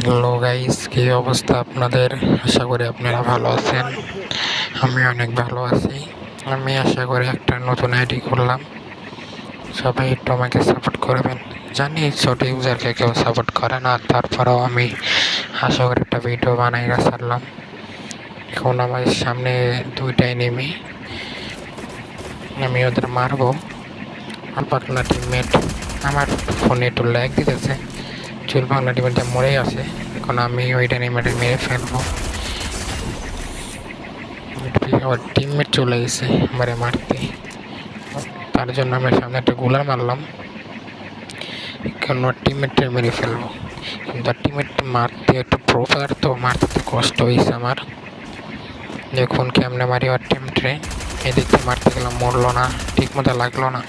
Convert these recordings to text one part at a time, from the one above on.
Hello guys, কী অবস্থা আপনাদের? আশা করি আপনারা ভালো আছেন। আমি অনেক ভালো আছি। আমি আশা করি একটা নতুন আইডি করলাম, সবাই একটু আমাকে সাপোর্ট করবেন। জানি ছোট ইউজারকে কেউ সাপোর্ট করে না, তারপরেও আমি আশা করি একটা ভিডিও বানাই ছাড়লাম। এখন আমার সামনে দুইটাই নেমি, আমি ওদের মারবো। আর পাকনা টিমমেট আমার ফোনে একটু ল্যাগ দিতেছে, চুল পাকনা টিমমেটটা মরেই আছে। এখন আমি ওইটা নিমেটে মেরে ফেলবো। আমার টিমমেট চলে গেছে আমারে মারতে, তার জন্য আমি সামনে একটা গোলার মারলাম, কারণ ওর টিমমেটটা মেরে ফেলবো। কিন্তু টিমমেট মারতে একটু প্রপার, তো মারতে তো কষ্ট হয়েছে আমার। দেখুন কেমনে মারি ওর টিমটে, এদিকে মারতে গেলাম, মরলো না, ঠিক মতো লাগলো না।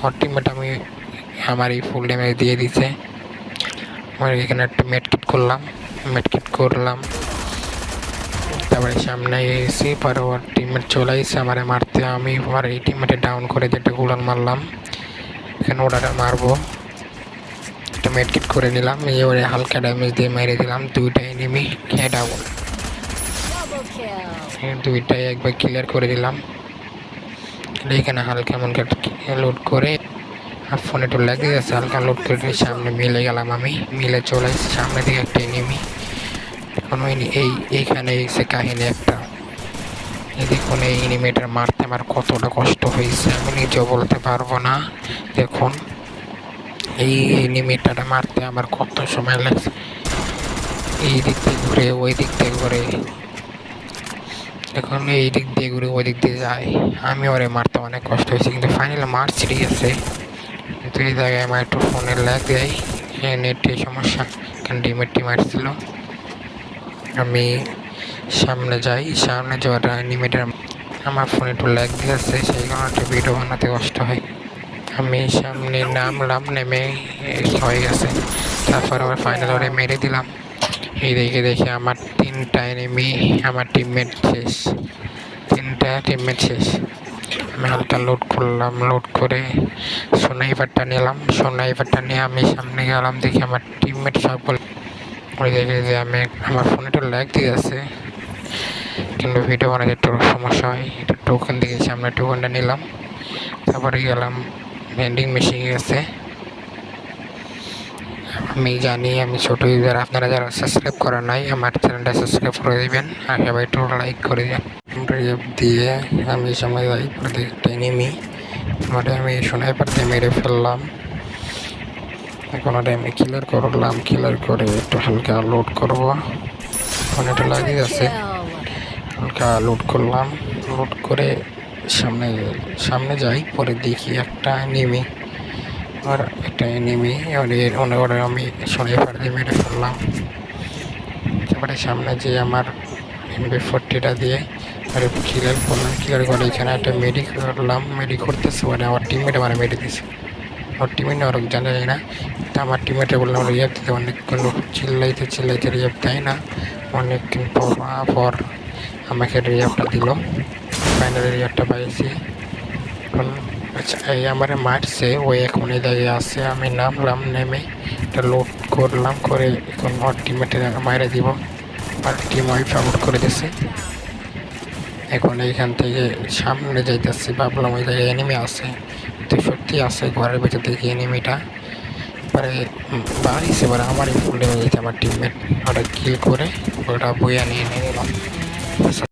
ওর টিমমেট আমার এই ফুল ড্যামেজ দিয়ে দিছে। আমার এখানে একটা মেডকিট করলাম, তারপরে সামনে এসে পরে ওর টিমমেট চলে এসে আমারে মারতে, আমি আমার এই টিমমেটে ডাউন করে যেটা গুলান মারলাম। এখানে ওটাটা মারবো, একটা মেডকিট করে নিলাম, এই ওরে হালকা ড্যামেজ দিয়ে মেরে দিলাম। দুইটাই এনিমি ডাউন, দুইটাই একবার ক্লিয়ার করে দিলাম। এখানে হালকা এমন লোড করে ফোনে একটু লেগে গেছে, হালকা লোড করে সামনে মিলে গেলাম। আমি মিলে চলে এসেছি সামনে দিকে একটা এনিমি। এখন এইখানে এসে কাহিনী একটা, দেখুন এই এনিমিটার মারতে আমার কতটা কষ্ট হয়েছে আমি নিজেও বলতে পারবো না। দেখুন এই এনিমিটাটা মারতে আমার কত সময় লাগছে, এই দিক দিয়ে ঘুরে ওই দিক দিয়ে ঘুরে, এখন এই দিক দিয়ে ঘুরে ওই দিক দিয়ে যায়। আমি ওরে মারতে অনেক কষ্ট হয়েছে, কিন্তু ফাইনালি মারছি, ঠিক আছে। কিন্তু এই জায়গায় আমার একটু ফোনের ল্যাগ দেয়, নেটের সমস্যা, কারণ ডিমেটটি মারছিল। আমি সামনে যাই, সামনে যাওয়ার এনিমিটার আমার ফোনে একটু ল্যাগ দিয়েছে, সেই কারণে একটু ভিডিও বানাতে কষ্ট হয়। আমি সামনে নামলাম, নেমে হয়ে গেছে, তারপর আবার ফাইনাল ওরে মেরে দিলাম। এই দেখে আমার তিনটা এনিমি, আমার টিমমেট শেষ, তিনটা টিমমেট শেষ। আমি হালকা লোড করলাম, লোড করে স্নাইপারটা নিলাম, স্নাইপারটা নিয়ে আমি সামনে গেলাম, দেখি আমার টিমমেট সব বলে। ওই দেখে যে আমার ফোনে একটু ল্যাগ দিয়ে আছে, কিন্তু ভিডিও বানাতে একটু সমস্যা হয়। এটা টোকেন দেখেছি, আমরা টোকেনটা নিলাম, তারপরে গেলাম ভেন্ডিং মেশিনে গেছে। আমি জানি আমি ছোটো ইউজার, আপনারা যারা সাবস্ক্রাইব করা নাই আমার চ্যানেলটা সাবস্ক্রাইব করে দেবেন, আর সবাই একটু লাইক করে দেবেন। দিয়ে আমি সময় যাই একটা এনিমি, আমি স্নাইপার দিয়ে মেরে ফেললাম। এখন ওটা আমি ক্লিয়ার করলাম, ক্লিয়ার করে একটু হালকা লোড করবো, এখন এটা লাগিয়ে আছে, হালকা লোড করলাম, লোড করে সামনে যাই, পরে দেখি একটা এনিমি, আর একটা এনিমি ওরা আমি স্নাইপার দিয়ে মেরে ফেললাম। তারপরে সামনে যে আমার MP40টা দিয়ে আর ক্লিয়ার করলাম, ক্লিয়ার করে এখানে একটা মেডি করলাম, মেডি করতেছে, মানে আমার টিমমেট আমার মেডি দিছে, আমার টিমমেট ওরা জানা যায় না। তা আমার টিমমেটে বললাম রিয়াপ দিতে, অনেকক্ষণ চিল্লাইতে রিয়াপ দেয় না, অনেকক্ষণ পর আমাকে রিয়াপটা দিল, ফাইনালি রিয়াপটা পাইছি। এখন এই আমার মারছে, ওই এখন এই জায়গায় আছে, আমি নামলাম, নেমে এটা লোড করলাম, করে এখন ওর টিমমেটে মাইরে দিব, আর টিম ওয়াইফ আউট করে দিছে। এখন এইখান থেকে সামনে যাইতেছি, ভাবলাম ওই জায়গায় এনিমি আছে, তো সত্যি আছে, ঘরের ভিতর দেখি এনিমিটা, পরে বাড়িছে, এবার আমারই ফুল ড্যামেজ দিতে আমার টিমমেট, ওটা কিল করে ওটা বইয়া নিয়ে নিলাম।